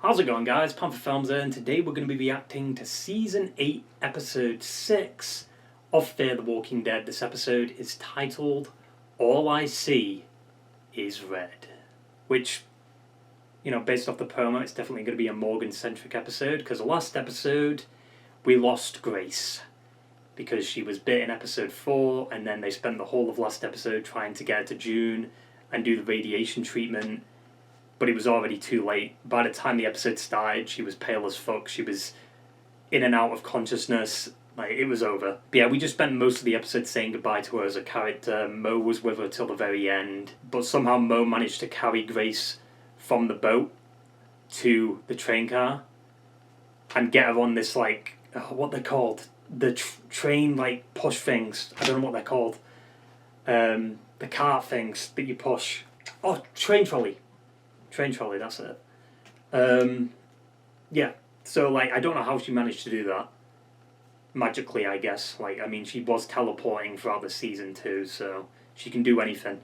How's it going, guys? Panther Films here, and today we're going to be reacting to Season 8, Episode 6 of Fear the Walking Dead. This episode is titled, All I See is Red. Which, you know, based off the promo, it's definitely going to be a Morgan-centric episode, because the last episode, we lost Grace. Because she was bit in Episode 4, and then they spent the whole of last episode trying to get her to June and do the radiation treatment. But it was already too late. By the time the episode started, she was pale as fuck. She was in and out of consciousness. Like, it was over. But yeah, we just spent most of the episode saying goodbye to her as a character. Mo was with her till the very end. But somehow Mo managed to carry Grace from the boat to the train car and get her on this, like, what they're called. The train, like, push things. I don't know what they're called. The cart things that you push. Oh, train trolley. Train trolley, that's it. Yeah, so, like, I don't know how she managed to do that. Magically, I guess. Like, I mean, she was teleporting throughout the season too, so she can do anything.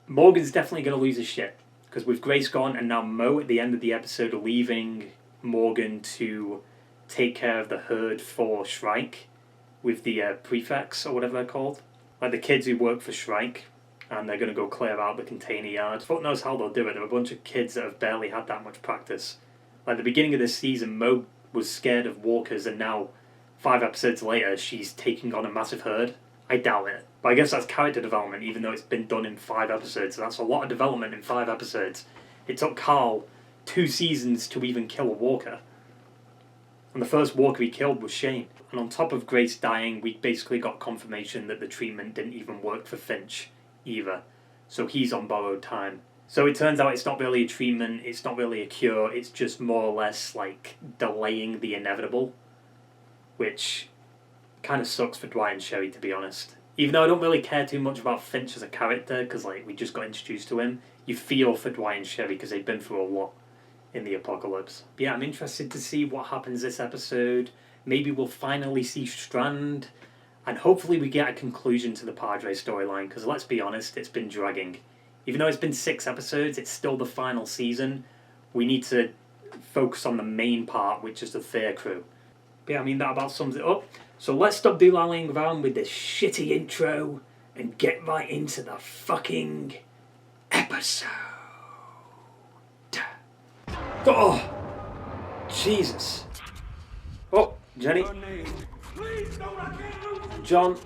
Morgan's definitely going to lose his shit. Because with Grace gone, and now Mo at the end of the episode leaving Morgan to take care of the herd for Shrike with the prefects, or whatever they're called. Like, the kids who work for Shrike. And they're going to go clear out the container yard. Fuck knows how they'll do it. There are a bunch of kids that have barely had that much practice. Like, the beginning of this season, Mo was scared of walkers, and now, 5 episodes later, she's taking on a massive herd. I doubt it. But I guess that's character development, even though it's been done in 5 episodes. So that's a lot of development in 5 episodes. It took Carl 2 seasons to even kill a walker. And the first walker he killed was Shane. And on top of Grace dying, we basically got confirmation that the treatment didn't even work for Finch either. So he's on borrowed time. So it turns out it's not really a treatment, it's not really a cure, it's just more or less like delaying the inevitable. Which kind of sucks for Dwight and Sherry, to be honest. Even though I don't really care too much about Finch as a character, because like we just got introduced to him, you feel for Dwight and Sherry because they've been through a lot in the apocalypse. But yeah, I'm interested to see what happens this episode. Maybe we'll finally see Strand. And hopefully we get a conclusion to the PADRE storyline, because let's be honest, it's been dragging. Even though it's been 6 episodes, it's still the final season. We need to focus on the main part, which is the Fear crew. But yeah, I mean, that about sums it up. So let's stop doolalling around with this shitty intro and get right into the fucking episode. Oh, Jesus. Oh, Jenny. Please don't, I can't lose you. John.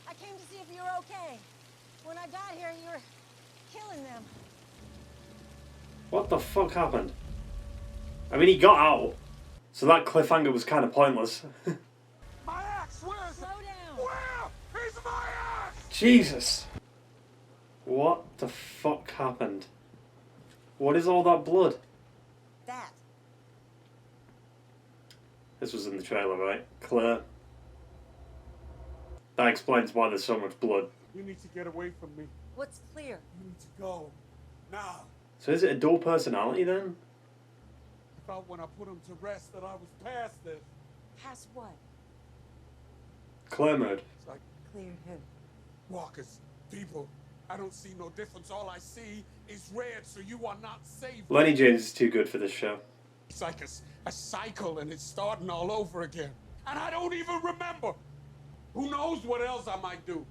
I came to see if you were okay. When I got here, you were killing them. What the fuck happened? I mean, he got out, so that cliffhanger was kind of pointless. My axe, where is it? Slow down. Where is my axe? Jesus. What the fuck happened? What is all that blood? That. This was in the trailer, right? Claire. That explains why there's so much blood. You need to get away from me. What's clear? You need to go. Now. So is it a dual personality then? I thought when I put him to rest that I was past this. Past what? Claire mode. It's like Clear who? walkers, people. I don't see no difference. All I see is red, so you are not safe. Lenny James is too good for this show. It's like a cycle, and it's starting all over again. And I don't even remember. Who knows what else I might do?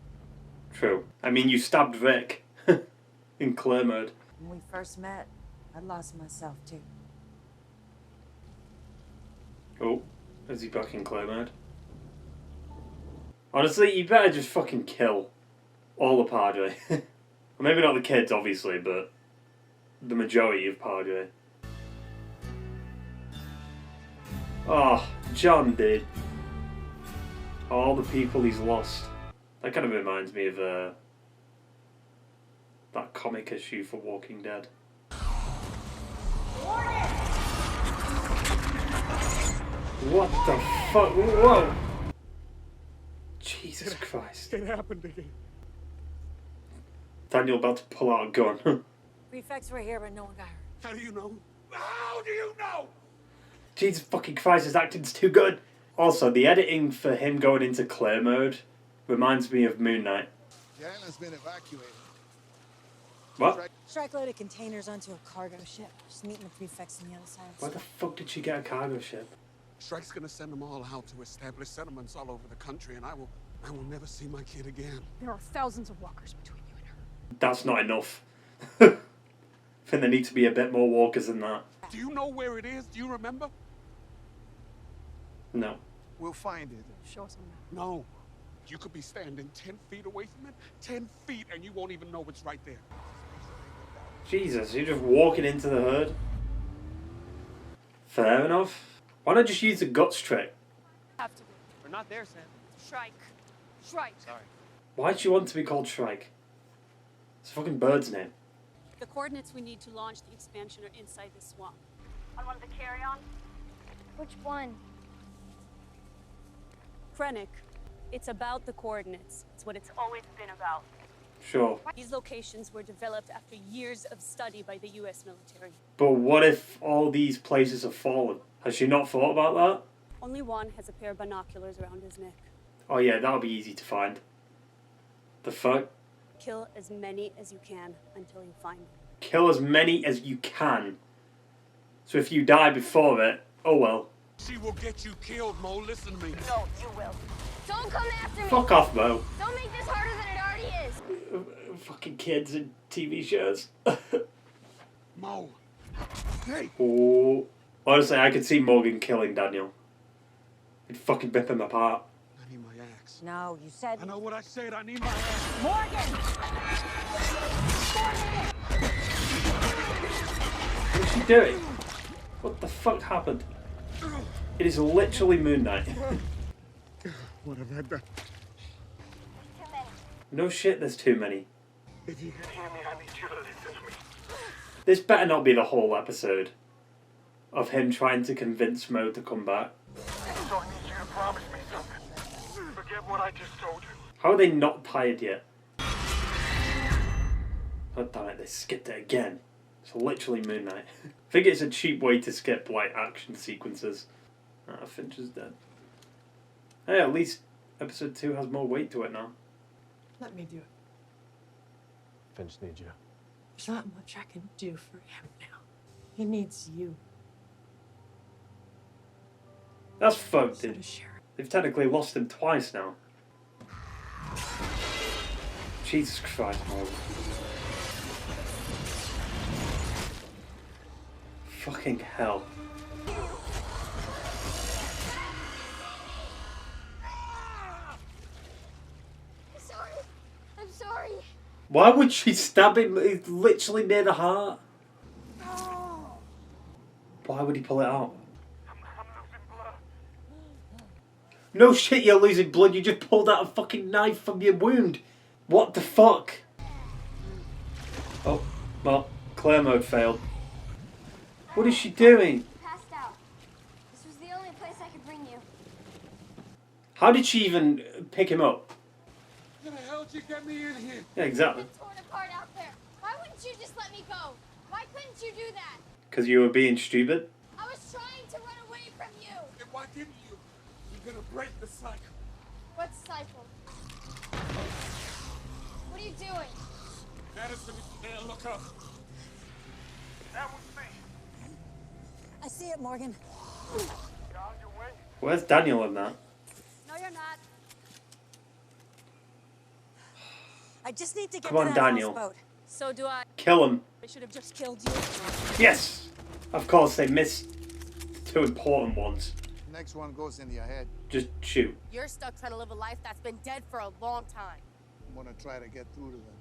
True. I mean, you stabbed Vic in Claire mode. When we first met, I lost myself too. Oh, is he back in Claire mode? Honestly, you better just fucking kill all the PADRE. Well, maybe not the kids, obviously, but the majority of PADRE. Oh, John, dude. All the people he's lost. That kind of reminds me of that comic issue for Walking Dead. What the fuck? Whoa! Jesus Christ. It happened again. Daniel about to pull out a gun. Prefects were here, but no one got hurt. How do you know? How do you know? Jesus fucking Christ, his acting's too good. Also, the editing for him going into Claire mode reminds me of Moon Knight. The island's been evacuated. What? Strike loaded containers onto a cargo ship. Just meeting the prefects on the other side. Where the fuck did she get a cargo ship? Strike's gonna send them all out to establish settlements all over the country, and I will never see my kid again. There are thousands of walkers between you and her. That's not enough. I think there need to be a bit more walkers than that. Do you know where it is? Do you remember? No. We'll find it. Show us on that. No. You could be standing 10 feet away from it, 10 feet, and you won't even know it's right there. Jesus, you're just walking into the herd. Fair enough. Why not just use the guts trick? Have to be. We're not there, Sam. Shrike. Shrike. Sorry. Why'd you want to be called Shrike? It's a fucking bird's name. The coordinates we need to launch the expansion are inside the swamp. On one of the carry-on? Which one? Krennic. It's about the coordinates. It's what it's Always been about. Sure. These locations were developed after years of study by the US military. But what if all these places have fallen? Has she not thought about that? Only one has a pair of binoculars around his neck. Oh yeah, that'll be easy to find. The fuck? Kill as many as you can until you find them. Kill as many as you can. So if you die before it, oh well. She will get you killed, Mo. Listen to me. No, you will. Don't come after me. Fuck off, Mo. Don't make this harder than it already is. Fucking kids in TV shows. Mo. Hey. Oh. Honestly, I could see Morgan killing Daniel. He'd fucking rip him apart. I need my axe. No, you said. I know what I said. I need my axe. Morgan! What is she doing? What the fuck happened? It is literally Moon Knight. What have I done? Too many. No shit, there's too many. If you can hear me, I need you to listen to me. This better not be the whole episode of him trying to convince Mo to come back. So I need you to promise me something. Forget what I just told you. How are they not tired yet? Oh damn it, they skipped it again. It's literally Moon Knight. I think it's a cheap way to skip like action sequences. Ah, Finch is dead. Hey, at least episode 2 has more weight to it now. Let me do it. Finch needs you. There's not much I can do for him now. He needs you. That's fucked So in. does Sharon. They've technically lost him twice now. Jesus Christ, Morgan. Fucking hell. I'm sorry. Why would she stab him? It's literally near the heart. Why would he pull it out? I'm losing blood. No shit, you're losing blood. You just pulled out a fucking knife from your wound. What the fuck? Oh, well, Claire mode failed. What is she doing? Passed out. This was the only place I could bring you. How did she even pick him up? How the hell did you get me in here? Yeah, exactly. Been torn apart out there. Why wouldn't you just let me go? Why couldn't you do that? Because you were being stupid? I was trying to run away from you. And why didn't you? You're gonna break the cycle. What cycle? What are you doing? Madison is there. Look up. That was me. I see it, Morgan. Get out of your way. Where's Daniel in that? No, you're not. I just need to get Come to on, that Daniel. houseboat. So do I. Kill him. I should have just killed you. Yes! Of course, they missed the 2 important ones. Next one goes in your head. Just shoot. You're stuck trying to live a life that's been dead for a long time. I'm gonna try to get through to them.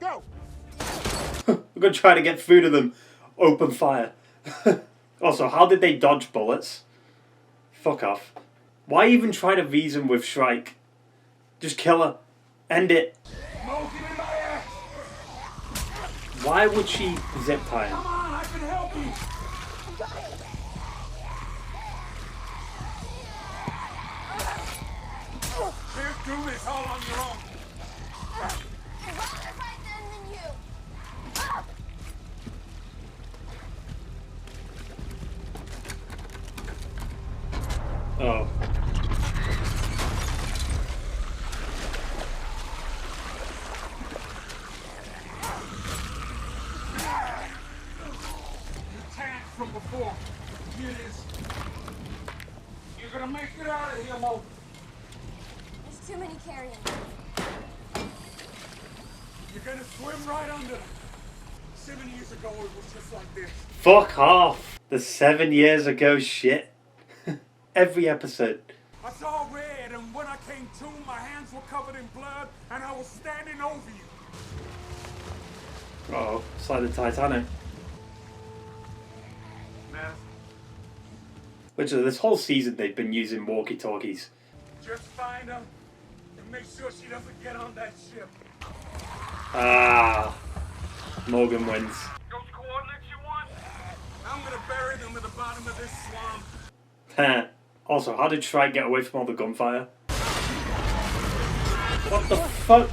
Go! We're gonna try to get through to them. Open fire. Also, how did they dodge bullets? Fuck off. Why even try to reason with Shrike? Just kill her. End it. Mo, give me my axe. Why would she zip tie him? Come on, I can help you. Can't do this all on your own. I'd rather fight them than you. Oh. from before. Here it is. You're gonna make it out of here, Mo. There's too many carrying. You're gonna swim right under them. 7 years ago, it was just like this. Fuck off. The 7 years ago shit. Every episode. I saw red, and when I came to, my hands were covered in blood, and I was standing over you. Oh, it's like the Titanic. Madison, Literally, this whole season they've been using walkie-talkies. just find her and make sure she doesn't get on that ship. Ah. Morgan wins. Those coordinates you want? I'm gonna bury them at the bottom of this swamp. Also, how did Shrike get away from all the gunfire? What the fuck?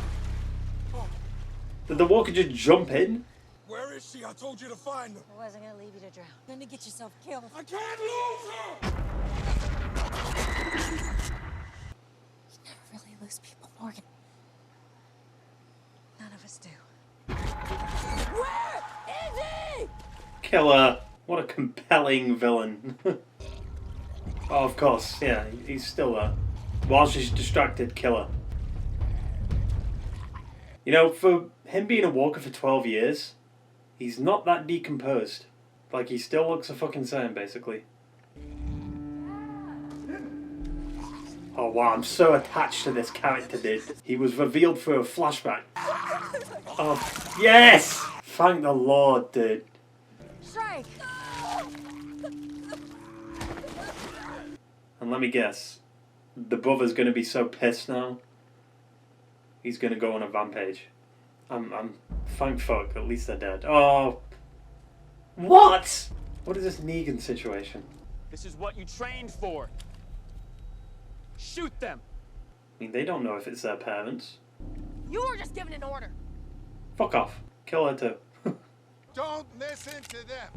Did the walker just jump in? Where is she? I told you to find her. I wasn't gonna leave you to drown. Then to get yourself killed. I can't lose her! You never really lose people, Morgan. None of us do. Where is he? Killer. What a compelling villain. Oh, of course. Yeah, he's still there. While she's distracted, killer. You know, for him being a walker for 12 years, he's not that decomposed. Like, he still looks a fucking same, basically. Oh wow, I'm so attached to this character, dude. He was revealed through a flashback. Oh, yes! Thank the Lord, dude. Strike! And let me guess, the brother's gonna be so pissed now. He's gonna go on a rampage. I'm thank fuck, at least they're dead. Oh, what? What is this Negan situation? This is what you trained for. Shoot them. I mean, they don't know if it's their parents. You were just given an order. Fuck off. Kill her too. Don't listen to them.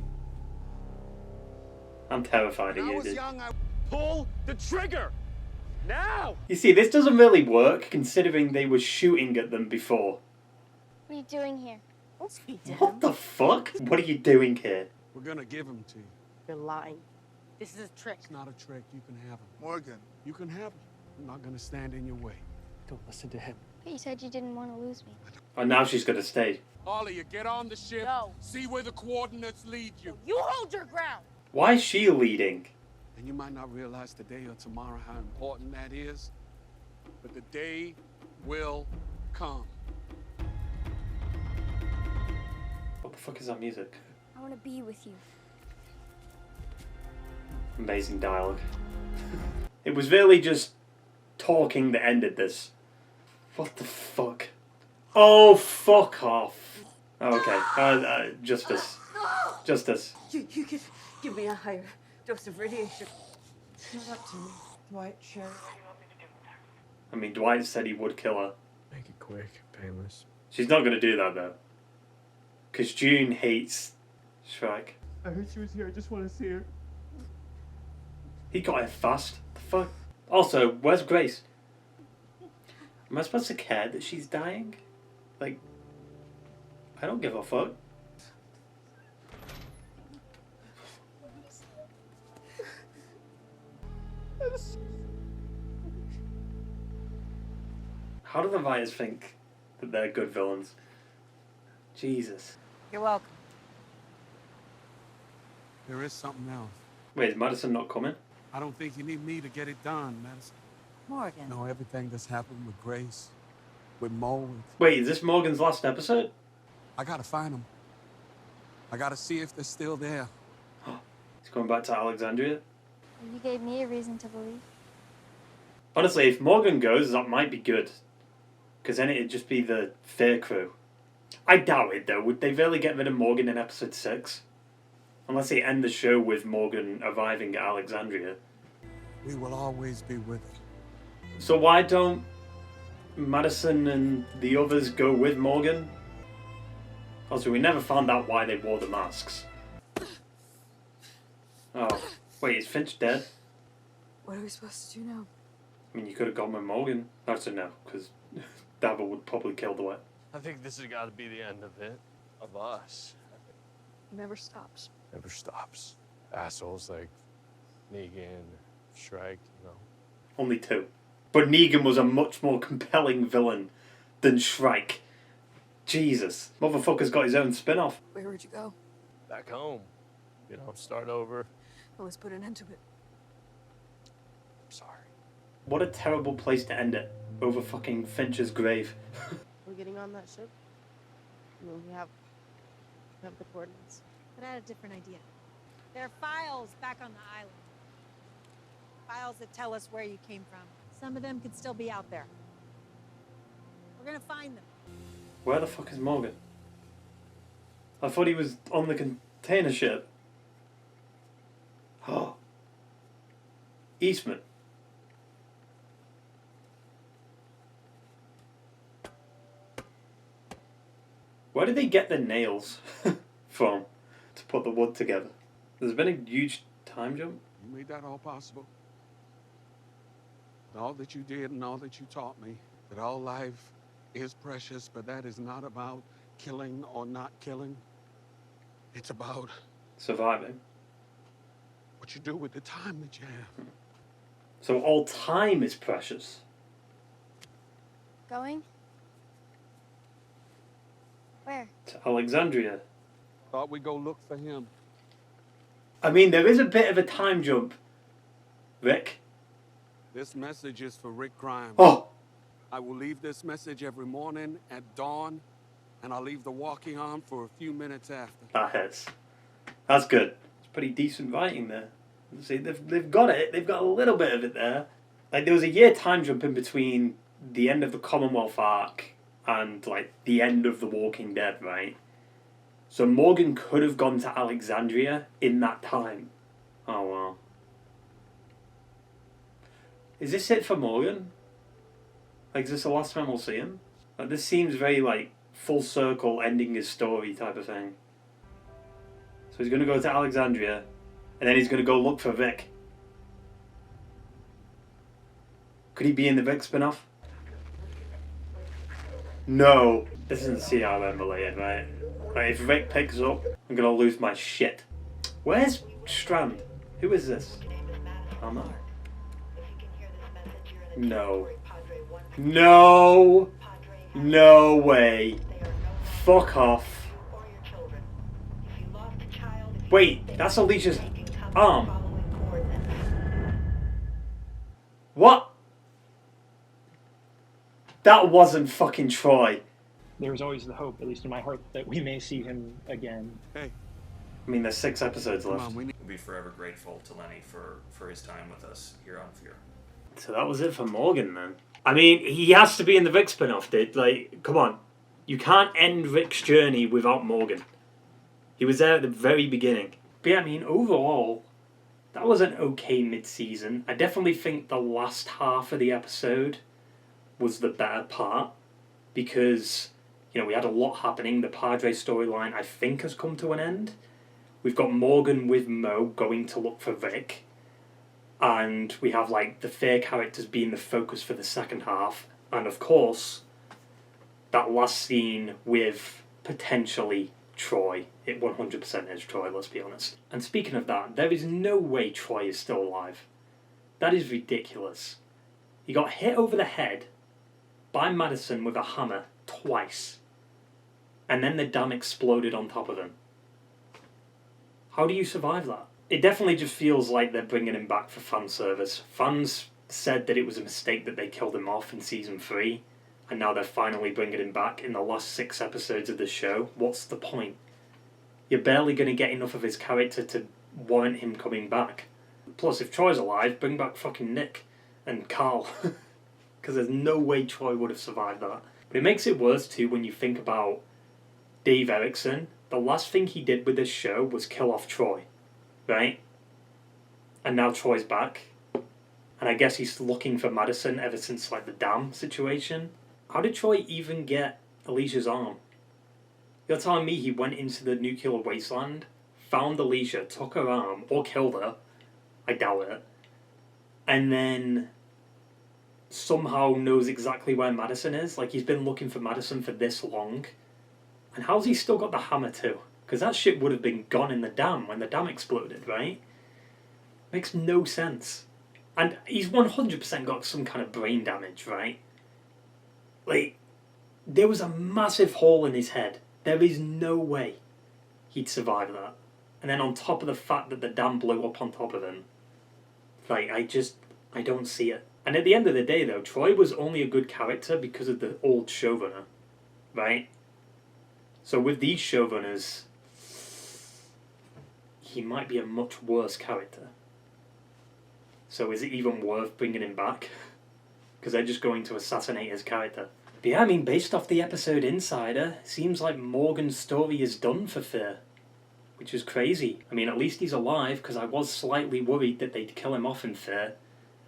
I'm terrified of When I you, was dude. young, I Pull the trigger. Now. You see, this doesn't really work considering they were shooting at them before. What are you doing here? Don't speak to What him. the fuck? What are you doing here? We're gonna give them to you. You're lying. This is a trick. It's not a trick. You can have them. Morgan. You can have them. I'm not gonna stand in your way. Don't listen to him. But you said you didn't want to lose me. Oh, now she's gonna stay. All of you, get on the ship. No. See where the coordinates lead you. You hold your ground. Why is she leading? And you might not realize today or tomorrow how important that is, but the day will come. What the fuck is that music? I want to be with you. Amazing dialogue. It was really just talking that ended this. What the fuck? Oh, fuck off. Okay, justice. Justice. You could give me a higher dose of radiation. It's not up to me. Dwight, sure. I mean, Dwight said he would kill her. Make it quick, painless. She's not gonna do that though. Because June hates Shrike. I heard she was here. I just want to see her. He got her fast. The fuck? Also, where's Grace? Am I supposed to care that she's dying? Like, I don't give a fuck. How do the writers think that they're good villains? Jesus. You're welcome. There is something else. Wait, is Madison not coming? I don't think you need me to get it done, Madison. Morgan. No, everything that's happened with Grace, with Mo, Wait, is this Morgan's last episode? I gotta find them. I gotta see if they're still there. He's going back to Alexandria? You gave me a reason to believe. Honestly, if Morgan goes, that might be good. Because then it'd just be the Fair crew. I doubt it, though. Would they really get rid of Morgan in episode 6? Unless they end the show with Morgan arriving at Alexandria. We will always be with you. So why don't Madison and the others go with Morgan? Also, we never found out why they wore the masks. Oh, wait, is Finch dead? What are we supposed to do now? I mean, you could have gone with Morgan. Actually, no, because Dabble would probably kill Dwight. I think this has got to be the end of it. Of us. Never stops. Never stops. assholes like Negan, Shrike, you know. Only 2. But Negan was a much more compelling villain than Shrike. Jesus. Motherfucker's got his own spin-off. Where would you go? Back home. You know, start over. Well, let's put an end to it. I'm sorry. What a terrible place to end it. Over fucking Fincher's grave. We're getting on that ship. I mean, we have the coordinates. But I had a different idea. There are files back on the island. Files that tell us where you came from. Some of them could still be out there. We're gonna find them. Where the fuck is Morgan? I thought he was on the container ship. Oh. Eastman. Where did they get the nails from to put the wood together? There's been a huge time jump. You made that all possible. All that you did and all that you taught me, that all life is precious, but that is not about killing or not killing. It's about surviving. What you do with the time that you have. So all time is precious. Going? Where? To Alexandria. Thought we'd go look for him. I mean, there is a bit of a time jump, Rick. This message is for Rick Grimes. Oh! I will leave this message every morning at dawn, and I'll leave the walking on for a few minutes after. That hits. That's good. It's pretty decent writing there. See, they've got it. They've got a little bit of it there. Like, there was a year time jump in between the end of the Commonwealth arc and, like, the end of The Walking Dead, right? So Morgan could have gone to Alexandria in that time. Oh, wow. Is this it for Morgan? Like, is this the last time we'll see him? Like, this seems very, like, full circle ending his story type of thing. So he's going to go to Alexandria, and then he's going to go look for Vic. Could he be in the Vic spin-off? No. This isn't CRM related, right? Like, if Vic picks up, I'm going to lose my shit. Where's Strand? Who is this? I'm not. No. No. No way. Fuck off. Wait, that's Alicia's arm. What? That wasn't fucking Troy. There's always the hope, at least in my heart, that we may see him again. Hey. I mean, there's 6 episodes left. We'll be forever grateful to Lenny for his time with us here on Fear. So that was it for Morgan, then. I mean, he has to be in the Vic spin-off, dude. Like, come on. You can't end Rick's journey without Morgan. He was there at the very beginning. But yeah, I mean, overall, that was an okay mid-season. I definitely think the last half of the episode was the better part. Because, you know, we had a lot happening. The PADRE storyline, I think, has come to an end. We've got Morgan with Mo going to look for Vic. And we have, like, the Fear characters being the focus for the second half. And, of course, that last scene with, potentially, Troy. It 100% is Troy, let's be honest. And speaking of that, there is no way Troy is still alive. That is ridiculous. He got hit over the head by Madison with a hammer twice. And then the dam exploded on top of him. How do you survive that? It definitely just feels like they're bringing him back for fan service. Fans said that it was a mistake that they killed him off in season 3, and now they're finally bringing him back in the last 6 episodes of the show. What's the point? You're barely going to get enough of his character to warrant him coming back. Plus, if Troy's alive, bring back fucking Nick and Carl. Because there's no way Troy would have survived that. But it makes it worse too when you think about Dave Erickson. The last thing he did with this show was kill off Troy. Right? And now Troy's back. And I guess he's looking for Madison ever since, like, the dam situation. How did Troy even get Alicia's arm? You're telling me he went into the nuclear wasteland, found Alicia, took her arm, or killed her. I doubt it. And then somehow knows exactly where Madison is. Like, he's been looking for Madison for this long. And how's he still got the hammer too? Because that ship would have been gone in the dam when the dam exploded, right? Makes no sense. And he's 100% got some kind of brain damage, right? Like, there was a massive hole in his head. There is no way he'd survive that. And then on top of the fact that the dam blew up on top of him, like, I don't see it. And at the end of the day, though, Troy was only a good character because of the old showrunner, right? So with these showrunners, he might be a much worse character. So is it even worth bringing him back? Because they're just going to assassinate his character. But yeah, I mean, based off the episode Insider, it seems like Morgan's story is done for Fear. Which is crazy. I mean, at least he's alive, because I was slightly worried that they'd kill him off in Fear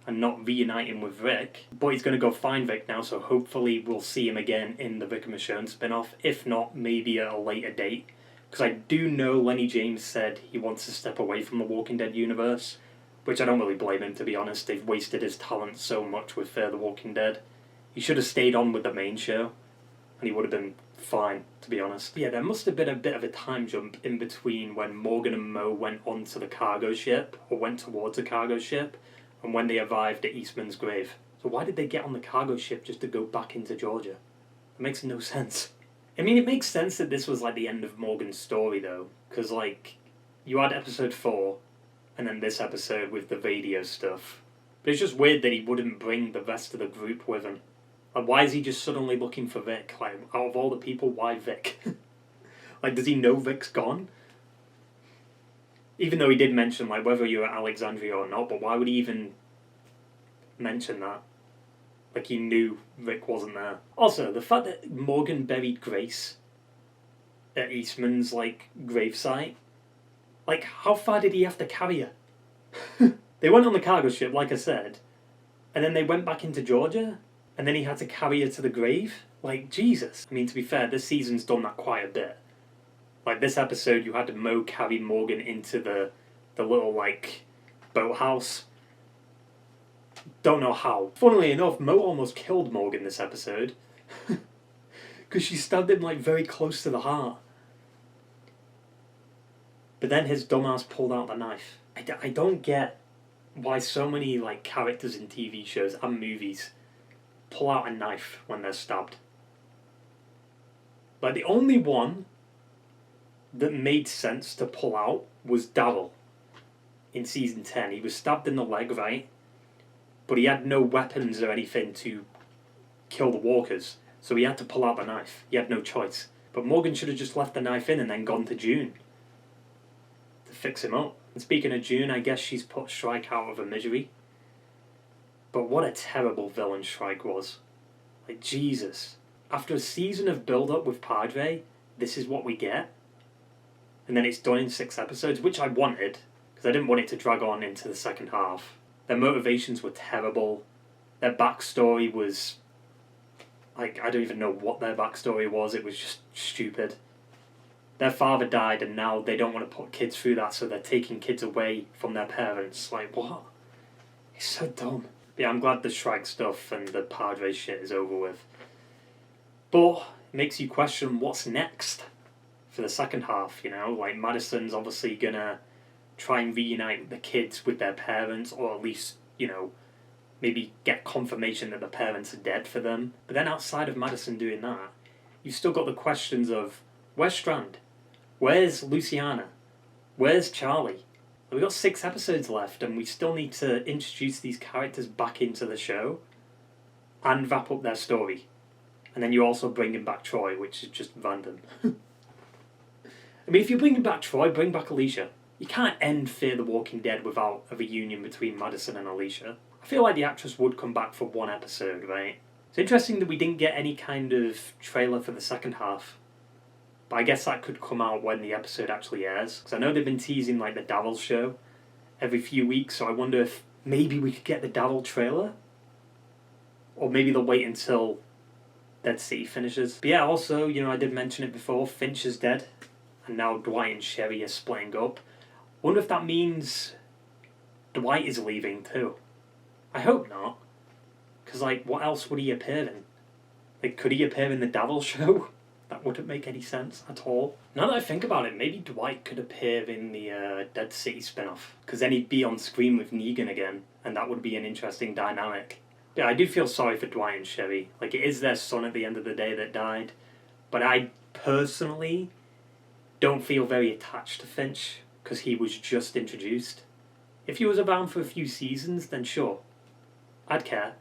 and not reunite him with Rick. But he's going to go find Rick now, so hopefully we'll see him again in the Vic and Michonne spin-off. If not, maybe at a later date. Because I do know Lenny James said he wants to step away from the Walking Dead universe. Which I don't really blame him, to be honest. They've wasted his talent so much with Fear the Walking Dead. He should have stayed on with the main show, and he would have been fine, to be honest. But yeah, there must have been a bit of a time jump in between when Morgan and Mo went onto the cargo ship, or went towards a cargo ship, and when they arrived at Eastman's grave. So why did they get on the cargo ship just to go back into Georgia? It makes no sense. I mean, it makes sense that this was like the end of Morgan's story, though, because like, you had episode 4, and then this episode with the radio stuff. But it's just weird that he wouldn't bring the rest of the group with him. Like, why is he just suddenly looking for Vic? Like, out of all the people, why Vic? Like, does he know Vic's gone? Even though he did mention, like, whether you're at Alexandria or not, but why would he even mention that? Like, he knew Rick wasn't there. Also, the fact that Morgan buried Grace at Eastman's, like, gravesite, like, how far did he have to carry her? They went on the cargo ship, like I said, and then they went back into Georgia, and then he had to carry her to the grave? Like, Jesus. I mean, to be fair, this season's done that quite a bit. Like, this episode, you had Mo carry Morgan into the little, like, boathouse. Don't know how. Funnily enough, Mo almost killed Morgan this episode. Because she stabbed him, like, very close to the heart. But then his dumbass pulled out the knife. I don't get why so many like characters in TV shows and movies pull out a knife when they're stabbed. Like, the only one that made sense to pull out was Daryl in season 10. He was stabbed in the leg, right? But he had no weapons or anything to kill the walkers. So he had to pull out the knife. He had no choice. But Morgan should have just left the knife in and then gone to June to fix him up. And speaking of June, I guess she's put Shrike out of her misery. But what a terrible villain Shrike was. Like, Jesus. After a season of build-up with Padre, this is what we get? And then it's done in 6 episodes, which I wanted, because I didn't want it to drag on into the second half. Their motivations were terrible. Their backstory was... like, I don't even know what their backstory was. It was just stupid. Their father died, and now they don't want to put kids through that, so they're taking kids away from their parents. Like, what? It's so dumb. But yeah, I'm glad the Shrike stuff and the Padre shit is over with. But it makes you question what's next for the second half, you know? Like, Madison's obviously gonna try and reunite the kids with their parents, or at least, you know, maybe get confirmation that the parents are dead for them. But then outside of Madison doing that, you've still got the questions of, where's Strand? Where's Luciana? Where's Charlie? We've got 6 episodes left, and we still need to introduce these characters back into the show and wrap up their story. And then you're also bringing back Troy, which is just random. I mean, if you're bringing back Troy, bring back Alicia. You can't end Fear the Walking Dead without a reunion between Madison and Alicia. I feel like the actress would come back for 1 episode, right? It's interesting that we didn't get any kind of trailer for the second half. But I guess that could come out when the episode actually airs. Because I know they've been teasing like the Daryl show every few weeks, so I wonder if maybe we could get the Daryl trailer? Or maybe they'll wait until Dead City finishes. But yeah, also, you know, I did mention it before, Finch is dead. And now Dwight and Sherry are splitting up. I wonder if that means Dwight is leaving too. I hope not. Because, like, what else would he appear in? Like, could he appear in the Daryl show? That wouldn't make any sense at all. Now that I think about it, maybe Dwight could appear in the Dead City spin-off, because then he'd be on screen with Negan again, and that would be an interesting dynamic. Yeah, I do feel sorry for Dwight and Sherry. Like, it is their son at the end of the day that died, but I personally don't feel very attached to Finch, because he was just introduced. If he was around for a few seasons, then sure, I'd care.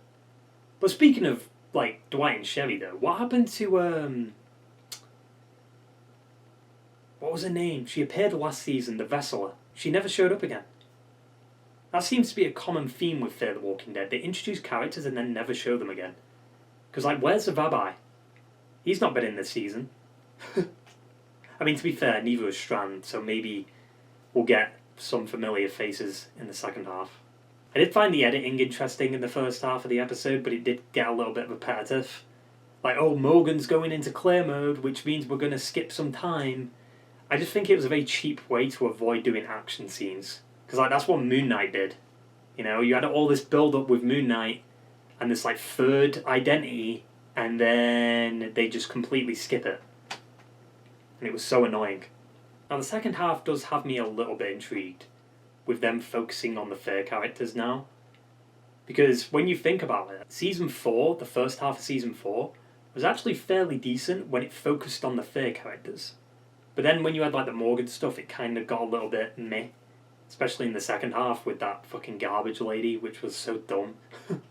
But speaking of, like, Dwight and Sherry, though, what happened to, what was her name? She appeared last season, the Vessler. She never showed up again. That seems to be a common theme with Fear the Walking Dead. They introduce characters and then never show them again. Because, like, where's the Rabbi? He's not been in this season. I mean, to be fair, neither is Strand, so maybe we'll get some familiar faces in the second half. I did find the editing interesting in the first half of the episode, but it did get a little bit repetitive. Like, oh, Morgan's going into clear mode, which means we're going to skip some time. I just think it was a very cheap way to avoid doing action scenes. Because, like, that's what Moon Knight did. You know, you had all this build-up with Moon Knight and this, like, third identity, and then they just completely skip it. And it was so annoying. Now, the second half does have me a little bit intrigued, with them focusing on the Fear characters now. Because when you think about it, Season 4, the first half of Season 4, was actually fairly decent when it focused on the Fear characters. But then when you had, like, the Morgan stuff, it kind of got a little bit meh. Especially in the second half with that fucking garbage lady, which was so dumb.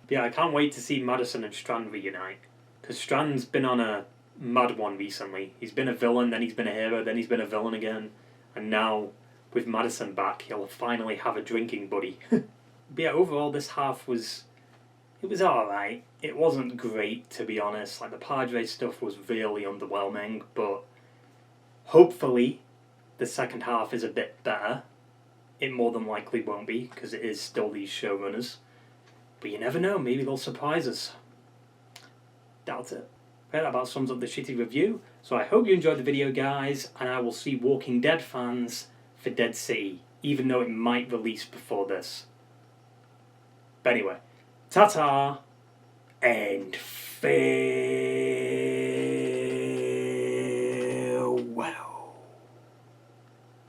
Yeah, I can't wait to see Madison and Strand reunite. Because Strand's been on a mad one recently. He's been a villain, then he's been a hero, then he's been a villain again. And now, with Madison back, he'll finally have a drinking buddy. But yeah, overall this half was... It was alright. It wasn't great, to be honest. Like, the PADRE stuff was really underwhelming, but... Hopefully, the second half is a bit better. It more than likely won't be, because it is still these showrunners. But you never know, maybe they'll surprise us. Doubt it. That about sums up the shitty review. So I hope you enjoyed the video, guys, and I will see Walking Dead fans for Dead City, even though it might release before this. But anyway, ta-ta, and fair.